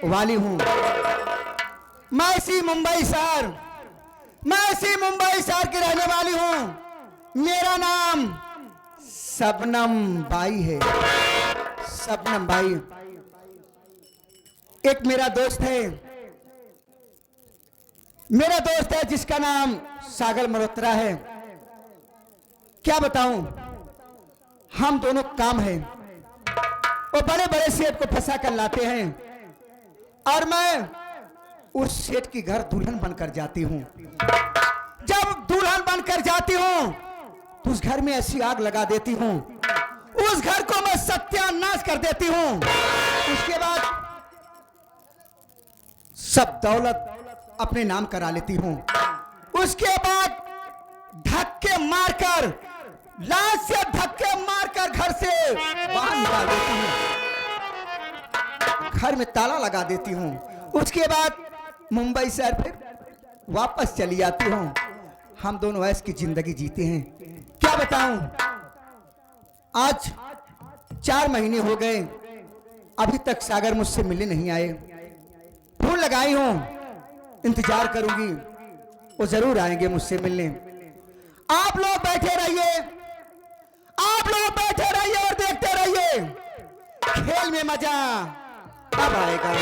वाली हूँ। मैं इसी मुंबई शहर की रहने वाली हूँ। मेरा नाम शबनम बाई है। शबनम बाई। एक मेरा दोस्त है जिसका नाम सागर मल्होत्रा है। क्या बताऊं, हम दोनों काम है। वो बड़े बड़े सेठ को फंसा कर लाते हैं और मैं उस सेठ की घर दुल्हन बनकर जाती हूं। जब दुल्हन बनकर जाती हूं तो उस घर में ऐसी आग लगा देती हूं, उस घर को मैं सत्यानाश कर देती हूं। उसके बाद सब दौलत अपने नाम करा लेती हूं। उसके बाद धक्के मारकर, लाश से धक्के मारकर घर से बाहर निकाल देती हूं, घर में ताला लगा देती हूं। उसके बाद मुंबई शहर फिर वापस चली जाती हूं। हम दोनों ऐश की जिंदगी जीते हैं। क्या बताऊं, आज 4 महीने हो गए, अभी तक सागर मुझसे मिलने नहीं आए। फोन लगाई हूं, इंतजार करूंगी, वो जरूर आएंगे मुझसे मिलने। आप लोग बैठे रहिए और देखते रहिए, खेल में मजा अब आएगा।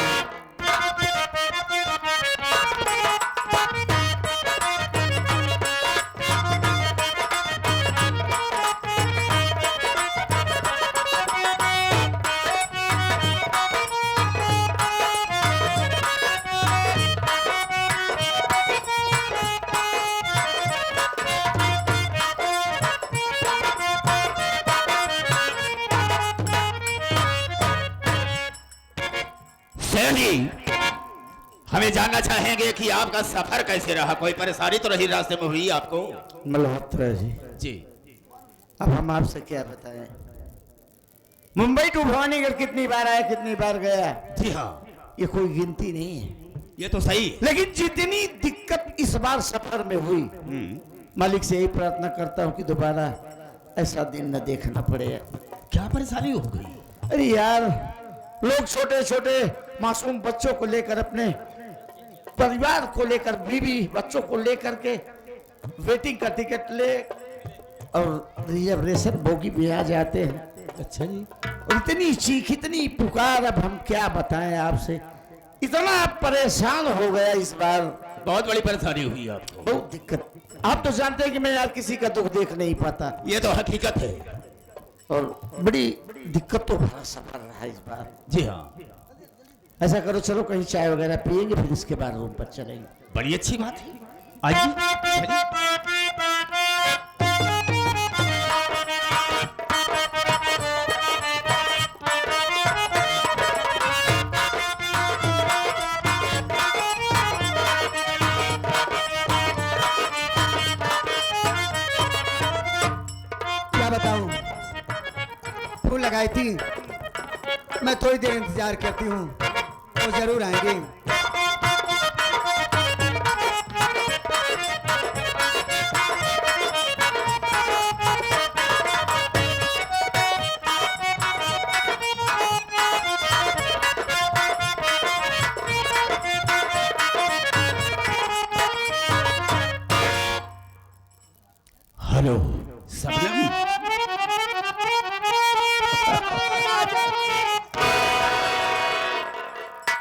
हमें जानना चाहेंगे कि आपका सफर कैसे रहा। कोई परेशानी तो नहीं रास्ते में हुई आपको? मल्होत्रा जी, जी अब हम आपसे क्या बताएं। मुंबई टू भवानीगढ़ कितनी बार आया, कितनी बार गया, जी हाँ, ये कोई गिनती नहीं है। ये तो सही। लेकिन जितनी दिक्कत इस बार सफर में हुई, मालिक से यही प्रार्थना करता हूं कि दोबारा ऐसा दिन न देखना पड़े। क्या परेशानी हो गई? अरे यार, लोग छोटे छोटे मासूम बच्चों को लेकर, अपने परिवार को लेकर, बीवी बच्चों को लेकर के वेटिंग का टिकट ले और रिजर्वेशन बोगी में आ जाते हैं। अच्छा जी। और इतनी चीख, इतनी पुकार, अब हम क्या बताएं आपसे। इतना परेशान हो गया इस बार। बहुत बड़ी परेशानी हुई आपको? बहुत दिक्कत। आप तो जानते हैं कि मैं यार किसी का दुख देख नहीं पाता। ये तो हकीकत है। और बड़ी दिक्कत तो भरा सफर रहा इस बार। जी हाँ। ऐसा करो, चलो कहीं चाय वगैरह पियेंगे, फिर इसके बाद रूम पर चलेंगे। बड़ी अच्छी बात है। आइए। क्या बताऊं, फूल लगाई थी, मैं थोड़ी देर इंतजार करती हूँ, वो जरूर आएंगे। हेलो शबनम।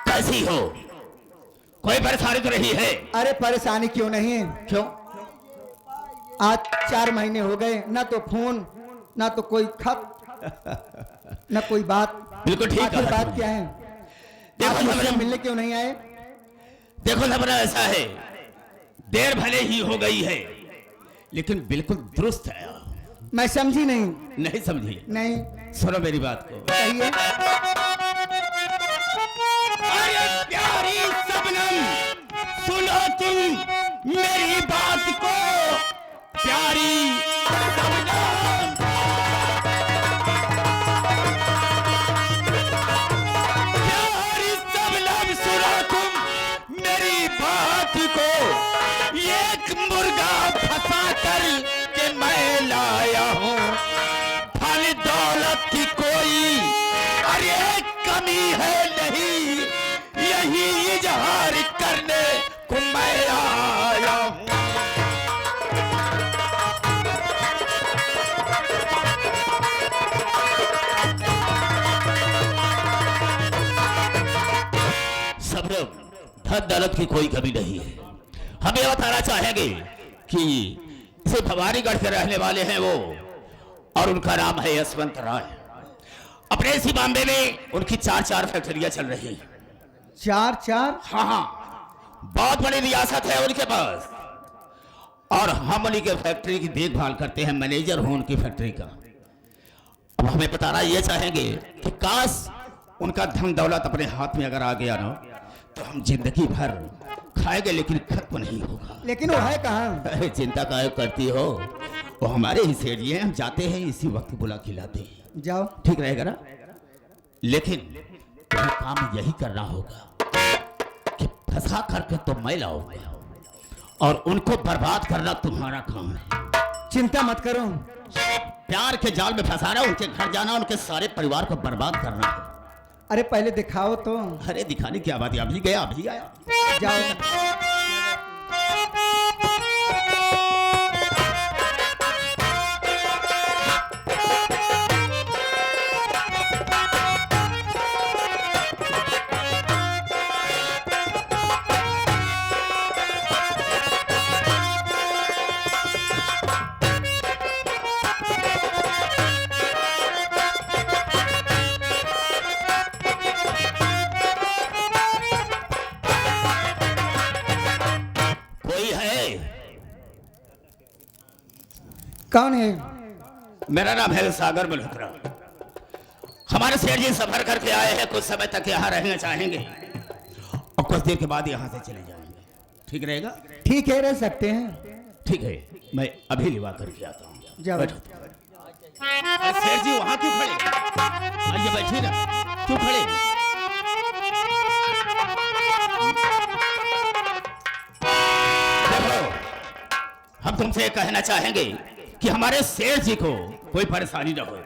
कैसी हो? कोई परेशानी तो नहीं है? अरे परेशानी क्यों नहीं है। क्यों? आज 4 महीने हो गए, ना तो फोन, ना तो कोई खत, ना कोई बात। बिल्कुल ठीक आखिर है। बात क्या है? देखो आप मुझसे शबनम, मिलने क्यों नहीं आए? देखो शबनम, ऐसा है, देर भले ही हो गई है लेकिन बिल्कुल दुरुस्त है। मैं समझी नहीं। नहीं समझी? नहीं। सुनो मेरी बात को। कहिए। अरे प्यारी शबनम, सुनो तुम मेरी बात को। प्यारी शबनम, प्यारी शबनम, सुनो तुम मेरी बात को। एक मुर्गा फंसा कर के मैं लाया हूँ, फल दौलत की कोई अरे कमी है नहीं। ये मैं आया हूं। सब्र धन दौलत की कोई कमी नहीं है। हम ये बताना चाहेंगे कि इसे भवानीगढ़ के रहने वाले हैं वो, और उनका नाम है यशवंत राय। अपने इसी बॉम्बे में उनकी 4 फैक्ट्रियां चल रही हैं। 4 हाँ हाँ, बहुत बड़ी रियासत है उनके पास, और हम उन्हीं के फैक्ट्री की देखभाल करते हैं, मैनेजर हूं उनकी फैक्ट्री का। अब हमें बताना ये चाहेंगे कि काश उनका धन दौलत अपने हाथ में अगर आ गया ना, तो हम जिंदगी भर खाएंगे लेकिन खत्म नहीं होगा। लेकिन वो है कहाँ? चिंता काहे करती हो, वो हमारे ही सेठ जी हैं, हम जाते हैं इसी वक्त बुला खिलाते हैं। जाओ। ठीक रहेगा ना? लेकिन तुम्हें काम यही करना होगा कि फंसा करके तो मैं लाऊंगा, और उनको बर्बाद करना तुम्हारा काम है। चिंता मत करो। प्यार के जाल में फंसाना, उनके घर जाना, उनके सारे परिवार को बर्बाद करना है। अरे पहले दिखाओ तो। अरे दिखाने की बात है, अभी गया अभी आया। जाओ। कौन है? मेरा नाम है सागर मल्होत्रा। हमारे सेठ जी सफर करके आए हैं, कुछ समय तक यहाँ रहना चाहेंगे और कुछ देर के बाद यहाँ से चले जाएंगे। ठीक रहेगा? ठीक है, रह सकते हैं। ठीक है, मैं अभी लिवा करके आता हूँ। जाओ। सेठ जी वहाँ क्यों खड़े? आइए बैठिए ना, क्यों खड़े? देखो, हम तुमसे कहना चाहेंगे कि हमारे सेठ जी को कोई परेशानी न हो।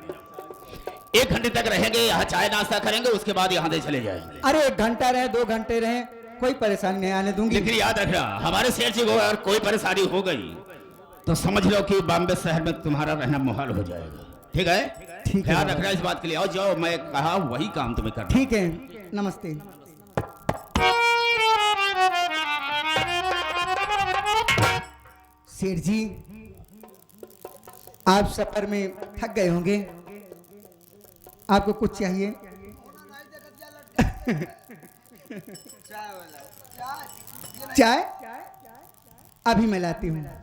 1 घंटे तक रहेंगे यहाँ, चाय नाश्ता करेंगे, उसके बाद यहाँ से चले जाएंगे। अरे 1 घंटा रहे, 2 घंटे रहे, कोई परेशानी नहीं आने दूंगी। लेकिन याद रखना, हमारे सेठ जी को अगर कोई परेशानी हो गई तो समझ लो कि बॉम्बे शहर में तुम्हारा रहना मुहाल हो जाएगा। ठीक है? ठीक है। ध्यान रखना इस बात के लिए। आओ जाओ, मैं कहा वही काम तुम्हें करना। ठीक है, नमस्ते। सेठ जी, आप सफर में थक गए होंगे, आपको कुछ चाहिए? चाय अभी मैं लाती हूँ।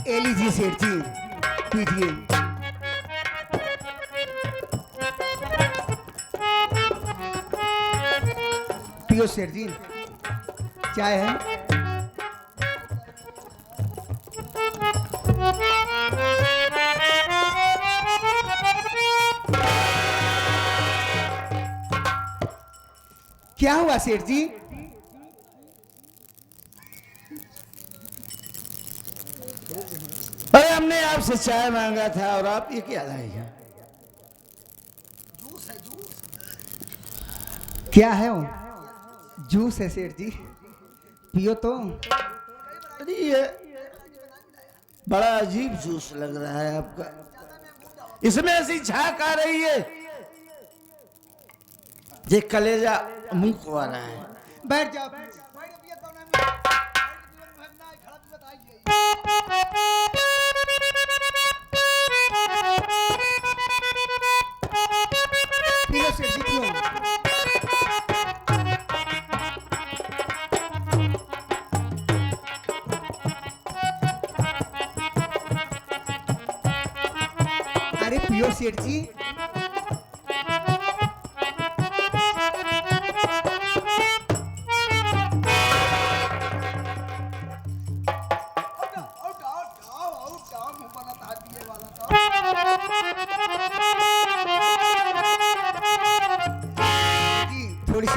ए लीजिए सेठ जी, पीजिए। पियो सेठ जी, चाय है? क्या हुआ सेठ जी? अरे हमने आपसे चाय मांगा था और आप ये क्या लाए हैं? क्या है वो? जूस है सेठ जी, पियो तो। अरे ये बड़ा अजीब जूस लग रहा है आपका, इसमें ऐसी झाग आ रही है, ये कलेजा मुंह को आ रहा है। बैठ जाओ। पियो सेठ जी, पियो। अरे पियो सेठ जी।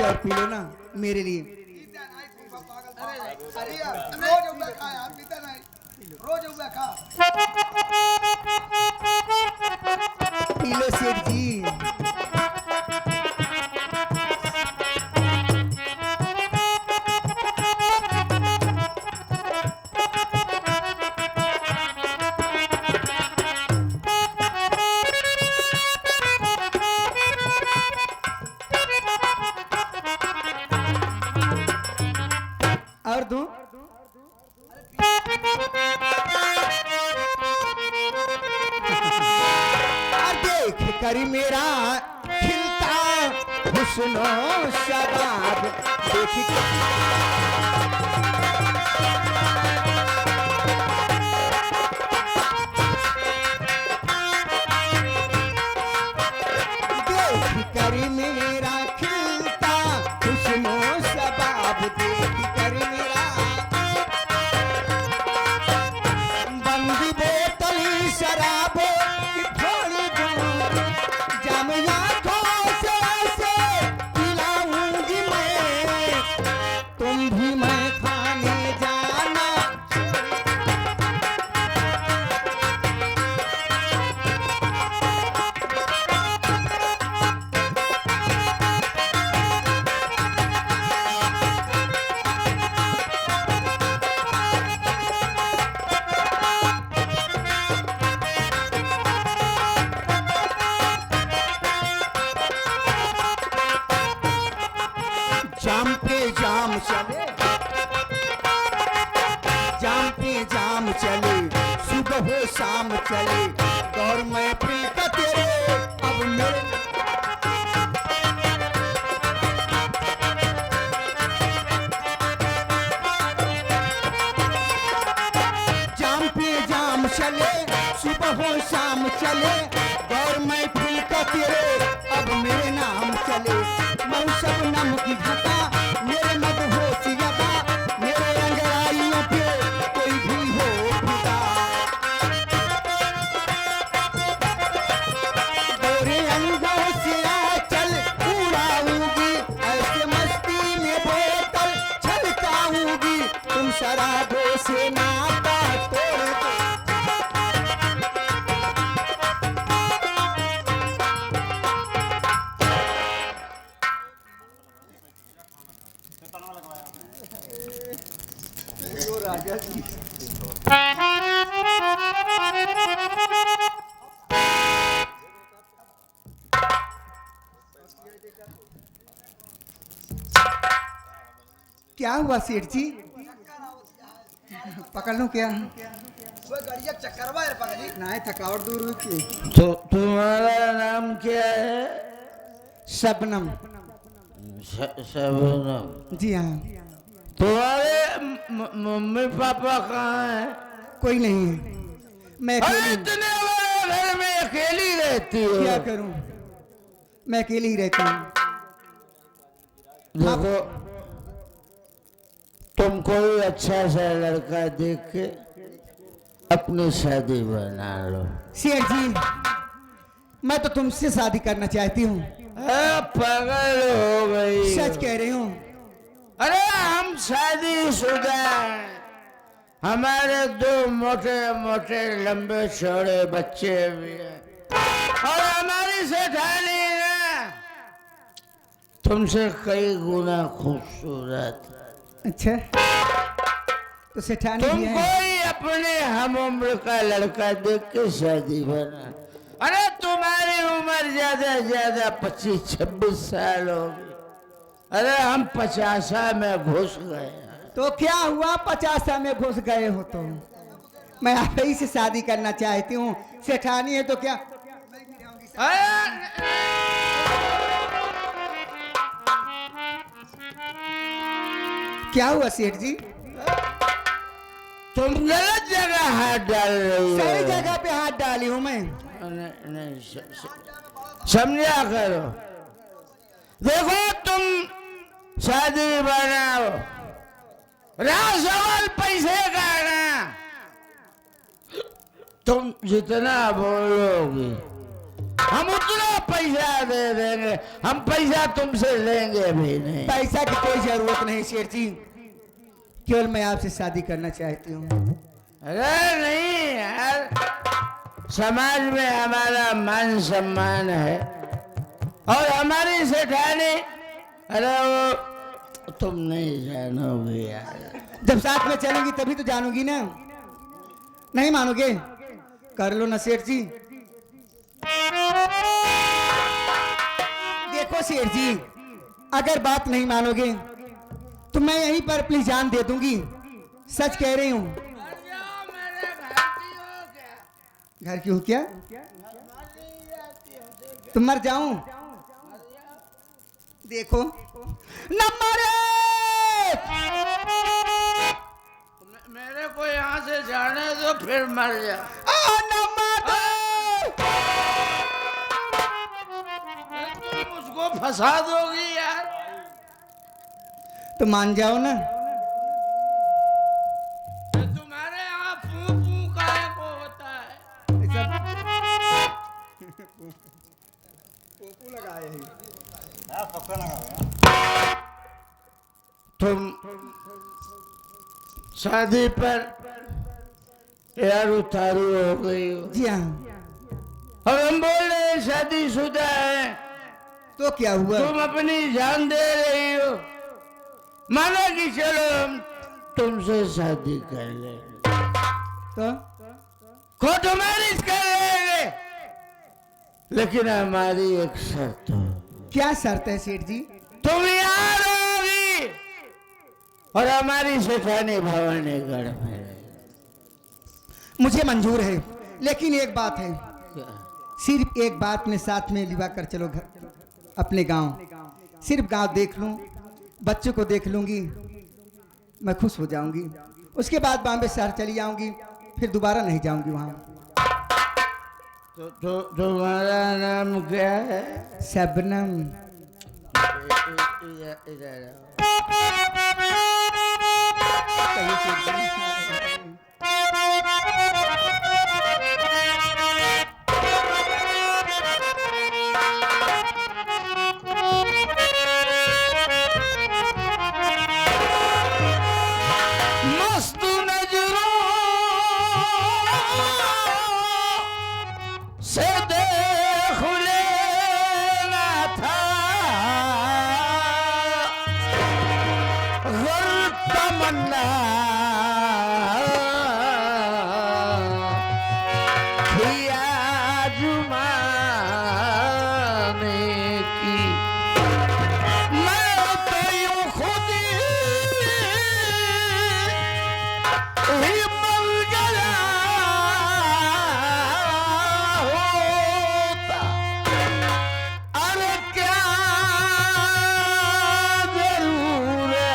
और पी लो ना मेरे लिए। रोज उबा खा यार, पीता नहीं, रोज उबा खा। पी लो सेठ जी। और दूं? और देख कर मेरा खिलता हुस्नो शबाब, देख देख कर मेरा खिलता हुस्नो शबाब, देख कर मेरा बंदी बोतल शराब की थोड़ी दूर, जम आँखों से ऐसे पिलाऊंगी मैं, तुम भी मैं खाने जाना। जाम पे जाम चले, जाम पे जाम चले, सुबह हो शाम चले, और मैं प्रिय का तेरे अब मेरे। जाम पे जाम चले, सुबह हो शाम चले, और मैं प्रिय का तेरे अब मेरे नाम चले। मैं सब नम की घटा, मेरे मद होश यदा, मेरे अंगड़ाइयों पे कोई भी हो फिदा। गोरे अंगों से आंचल उड़ाऊंगी, ऐसे मस्ती में बोतल छलकाऊंगी, तुम शराबों से नाता तोड़ दो। क्या हुआ सेठ जी? पकड़ लूं क्या? वो गाड़िया चक्करवा है पगली। नहीं, थकावट दूर हुई थी। तो तुम्हारा नाम क्या है? शबनम। शबनम। जी हाँ। तुम्हारे मम्मी पापा कहाँ हैं? कोई नहीं है, मैं अरे अकेली हूँ। इतने बड़े घर में अकेली रहती हो? क्या करूं, मैं अकेली ही रहती हूँ। देखो, तुम कोई अच्छा सा लड़का देख के अपनी शादी बना लो। सेठ जी, मैं तो तुमसे शादी करना चाहती हूँ। पागल हो गई? सच कह रही हूँ। अरे हम शादीशुदा हैं, हमारे 2 मोटे मोटे लंबे चौड़े बच्चे भी हैं, और हमारी सेठानी ना तुमसे कई गुना खूबसूरत है। अच्छा, तो सेठानी तुम भी है? कोई अपने हम उम्र का लड़का देख के शादी बना। अरे तुम्हारी उम्र ज्यादा 25-26 साल होगी, अरे हम 50 में घुस गए हैं। तो क्या हुआ, 50 में घुस गए हो तो? मैं आप ही से शादी करना चाहती हूँ। सेठानी है तो क्या? क्या हुआ सेठ जी? तुम गलत जगह हाथ डाल रही हो। सही जगह पे हाथ डाली हूँ मैं। नहीं, समझा करो। देखो, तुम शादी बनाओ, रहा सवाल पैसे का ना, तुम जितना बोलोगी हम उतना पैसा दे देंगे, हम पैसा तुमसे लेंगे भी नहीं। पैसा की कोई जरूरत नहीं सेठ जी, केवल मैं आपसे शादी करना चाहती हूँ। अरे नहीं यार, समाज में हमारा मान सम्मान है और हमारी सेठानी, अरे वो तुम नहीं जानोगे यार। जब साथ में चलेंगी तभी तो जानूंगी ना। नहीं मानोगे? कर लो ना सेठ जी। देखो सेठ जी, अगर बात नहीं मानोगे तो मैं यहीं पर अपनी जान दे दूंगी। सच कह रही हूँ। घर की हो क्या? तुम मर जाऊं? देखो नंबर एक। मेरे को यहाँ से जाने दो, फिर मर जा। नंबर दो। तुम उसको फंसा दोगी यार। तो मान जाओ ना। तुम्हारे यहाँ पू पू काहे को होता है? तुम शादी पर यार उतारू हो गई हो जी हाँ। और हम बोल रहे हैं शादीशुदा है, तो क्या हुआ? तुम अपनी जान दे रही हो। माना कि चलो हम तुमसे शादी कर ले, तो कोर्ट मैरिज कर लेंगे, लेकिन हमारी एक शर्त है। क्या शर्त है सेठ जी? तुम यहाँ रहोगी और हमारी सेठानी भवानीगढ़ में रहेगी। मुझे मंजूर है, लेकिन एक बात है, सिर्फ एक बात में साथ में लिवा कर चलो घर अपने गांव। सिर्फ गांव देख लूं, बच्चों को देख लूंगी, मैं खुश हो जाऊंगी। उसके बाद बॉम्बे शहर चली जाऊंगी, फिर दोबारा नहीं जाऊंगी वहां। तो तुम्हारा नाम क्या है? शबनम। इधर आओ। कहिए सेठ जी। मस्त नजरों से देख लेना था, गलत तमन्ना थी आजमाने की। मैं तो यूं खुद ही मर गया होता। अरे क्या जरूरत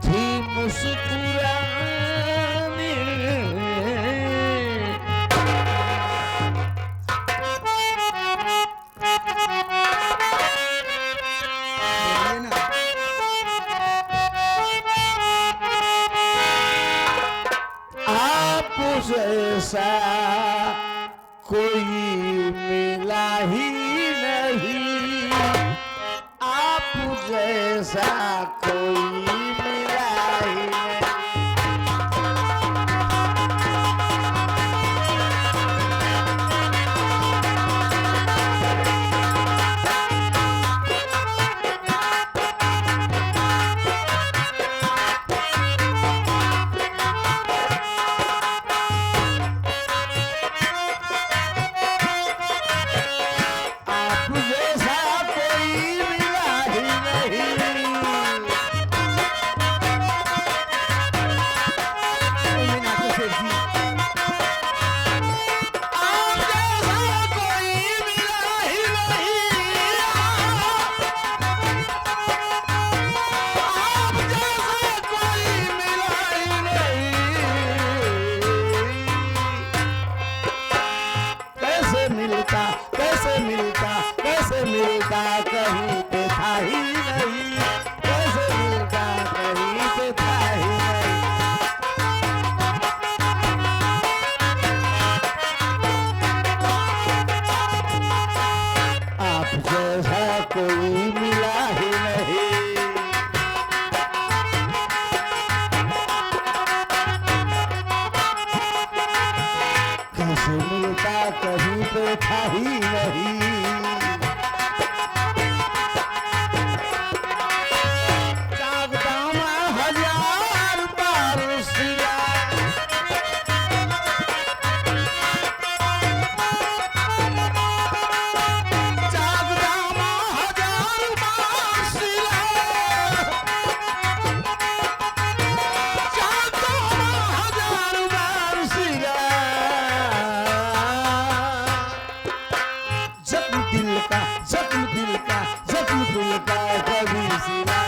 थी मुस्कुराने। बोलिए ना। आप जैसा कोई मिला ही नहीं, आप जैसा कोई मिला ही नहीं। नहीं। चाकदामा हजार बार सिला, चाकदामा हजार बार सिला, चाकदामा हजार बार सिला। जख्म दिल का, जख्म दिल का, जख्म दिल का कभी सिला।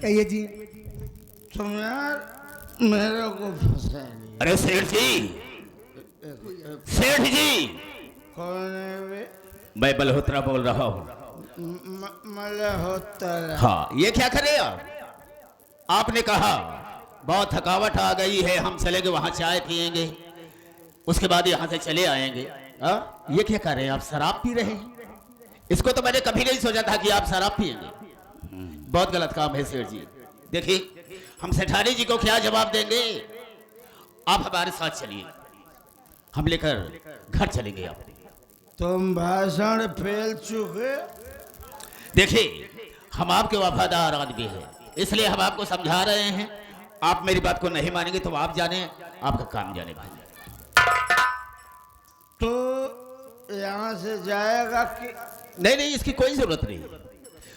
कहिए जी। तुम यार मेरे को फंसा दिया। अरे सेठ जी, सेठ जी, कौन है वे? मैं बलहोत्रा बोल रहा हूँ। मल्होत्रा। हाँ, ये क्या करे आप? आपने कहा बहुत थकावट आ गई है, हम चलेंगे वहां चाय पिएंगे, उसके बाद यहाँ से चले आएंगे। ये क्या कर रहे हैं आप? शराब पी रहे हैं? इसको तो मैंने कभी नहीं सोचा था कि आप शराब पिएंगे। बहुत गलत काम है सेठ जी। देखिए, हम सेठानी जी को क्या जवाब देंगे? आप हमारे साथ चलिए, हम लेकर घर चलेंगे। आप तुम भाषण फेल चुके। देखिए, हम आपके वफादार आदमी हैं, इसलिए हम आपको समझा रहे हैं। आप मेरी बात को नहीं मानेंगे तो आप जाने, आपका काम जाने भाई। तो यहाँ से जाएगा कि नहीं नहीं, इसकी कोई जरूरत नहीं।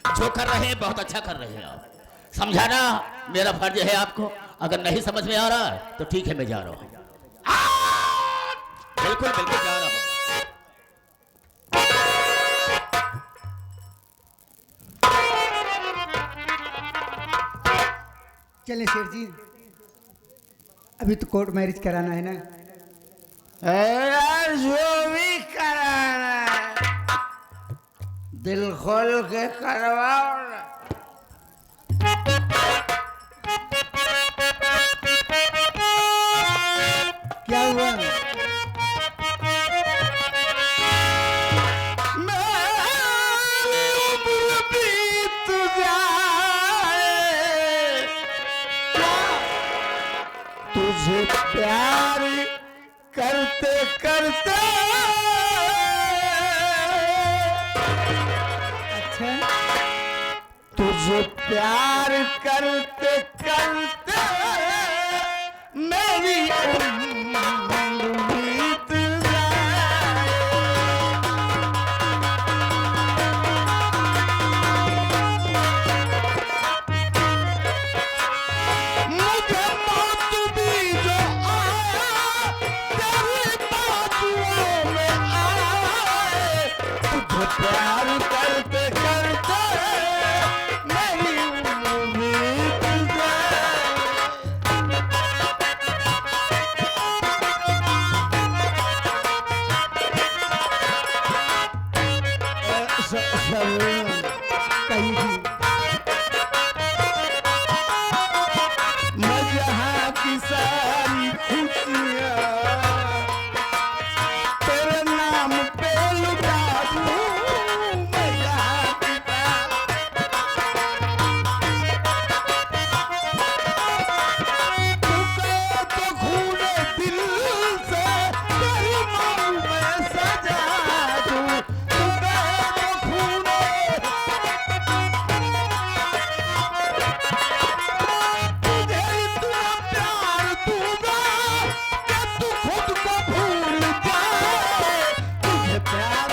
जो कर रहे हैं बहुत अच्छा कर रहे हैं आप। समझाना मेरा फर्ज है आपको। अगर नहीं समझ में आ रहा है तो ठीक है, मैं जा रहा हूँ। बिल्कुल बिल्कुल जा रहा हूँ। चलें सेठ जी, अभी तो कोर्ट मैरिज कराना है ना। यार जो भी कराना है दिल खोल के करवाओ ना। क्या हुआ? मेरी उम्र बीत जाए, तुझे प्यार करते करते। अच्छा, तुझे प्यार करते करते मेरी उम्र बीत जाए। मुझे मौत भी जो आए तेरी बाजुओं में आए। तुझे प्यार करते करते मेरी उम्र बीत जाए। कहिए जी। मैं जहाँ की सारी खुशियाँ तेरे नाम पे लुटा दूँ। मैं जहाँ की तुझको तो खूने दिल से तेरी माँ में सजा दूँ। तुझको तो खूने तुझे इतना प्यार दूंगा कि तू खुद को भूल जाए। तुझे प्यार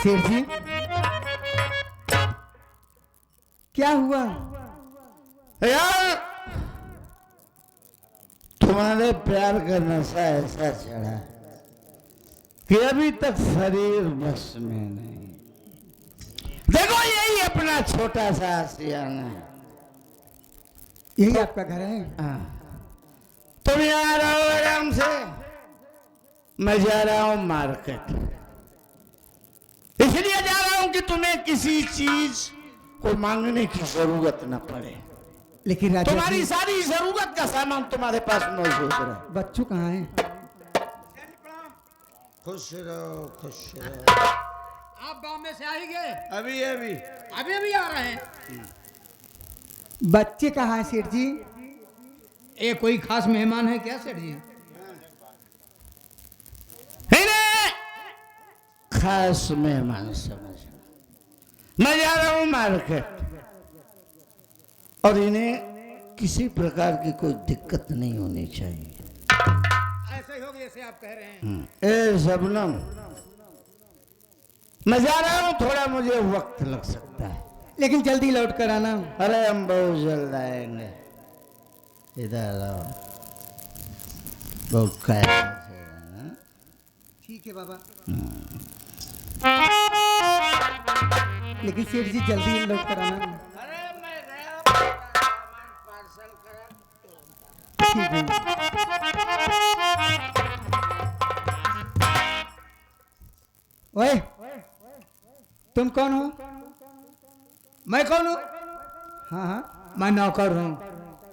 सेठ जी, क्या हुआ? यार तुम्हारे प्यार का नशा ऐसा चढ़ा कि अभी तक शरीर बस में नहीं। देखो यही अपना छोटा सा आशियाना है। यही आपका घर है? हाँ। तुम यहाँ रहो आराम से, मैं जा रहा हूँ मार्केट। इसलिए जा रहा हूँ कि तुम्हें किसी चीज को मांगने की जरूरत न पड़े। लेकिन राजा तुम्हारी जी, सारी जरूरत का सामान तुम्हारे पास मौजूद है। बच्चू कहाँ है? खुश रहो खुश रहो। आप गांव में से आ ही गए? अभी अभी अभी अभी आ रहे हैं? बच्चे कहाँ है सेठ जी? ये कोई खास मेहमान है क्या सेठ जी? इन्हें खास मेहमान समझना। मैं जा रहा हूँ मार्केट और इन्हें किसी प्रकार की कोई दिक्कत नहीं होनी चाहिए। ऐसे ही होगी जैसे आप कह रहे हैं। ए शबनम, मैं जा रहा हूँ, थोड़ा मुझे वक्त लग सकता है। लेकिन जल्दी लौट कर आना। अरे हम बहुत जल्द आएंगे। इधर आओ। बहुत ठीक है बाबा। लेकिन सेठ जी जल्दी लौट कर आना। अरे मैं गया सामान पार्सल करा। ठीक है। ओए, तुम कौन हो? मैं कौन हूँ? हाँ हाँ। मैं नौकर हूँ।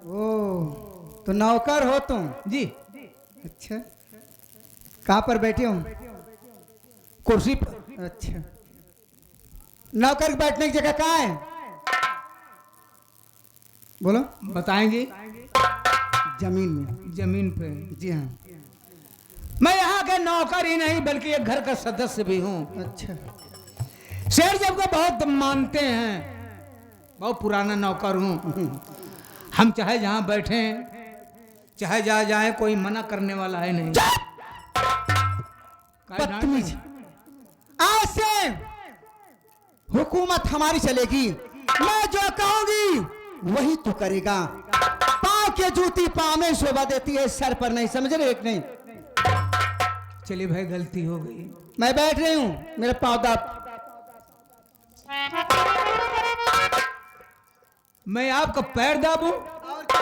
ओ, तो नौकर हो तुम? जी। अच्छा, कहाँ पर बैठे हो? कुर्सी पर। अच्छा, नौकर के बैठने की जगह कहाँ है? बोलो। बताएंगे? जमीन में। जमीन पे। जी हाँ। मैं यहाँ के नौकर ही नहीं बल्कि एक घर का सदस्य भी हूँ। अच्छा, शेर जब को बहुत मानते हैं, बहुत पुराना नौकर हूँ। हम चाहे जहाँ बैठे चाहे जा जाए कोई मना करने वाला है नहीं। बदतमीज। आज से हुकूमत हमारी चलेगी। मैं जो कहूंगी वही तू करेगा। पाँव के जूती पाँव में शोभा देती है, सर पर नहीं। समझ रहे एक नहीं? चलिए भाई, गलती हो गई। मैं बैठ रही हूँ, मेरा पाँव दाब। मैं आपका पैर दाबूं? और क्या?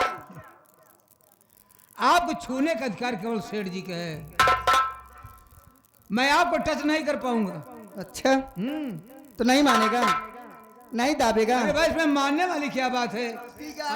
आपको छूने का अधिकार केवल सेठ जी का है। मैं आपको टच नहीं कर पाऊंगा। अच्छा, तो नहीं मानेगा? नहीं दाबेगा? अरे भाई, इसमें मानने वाली क्या बात है? ठीक है,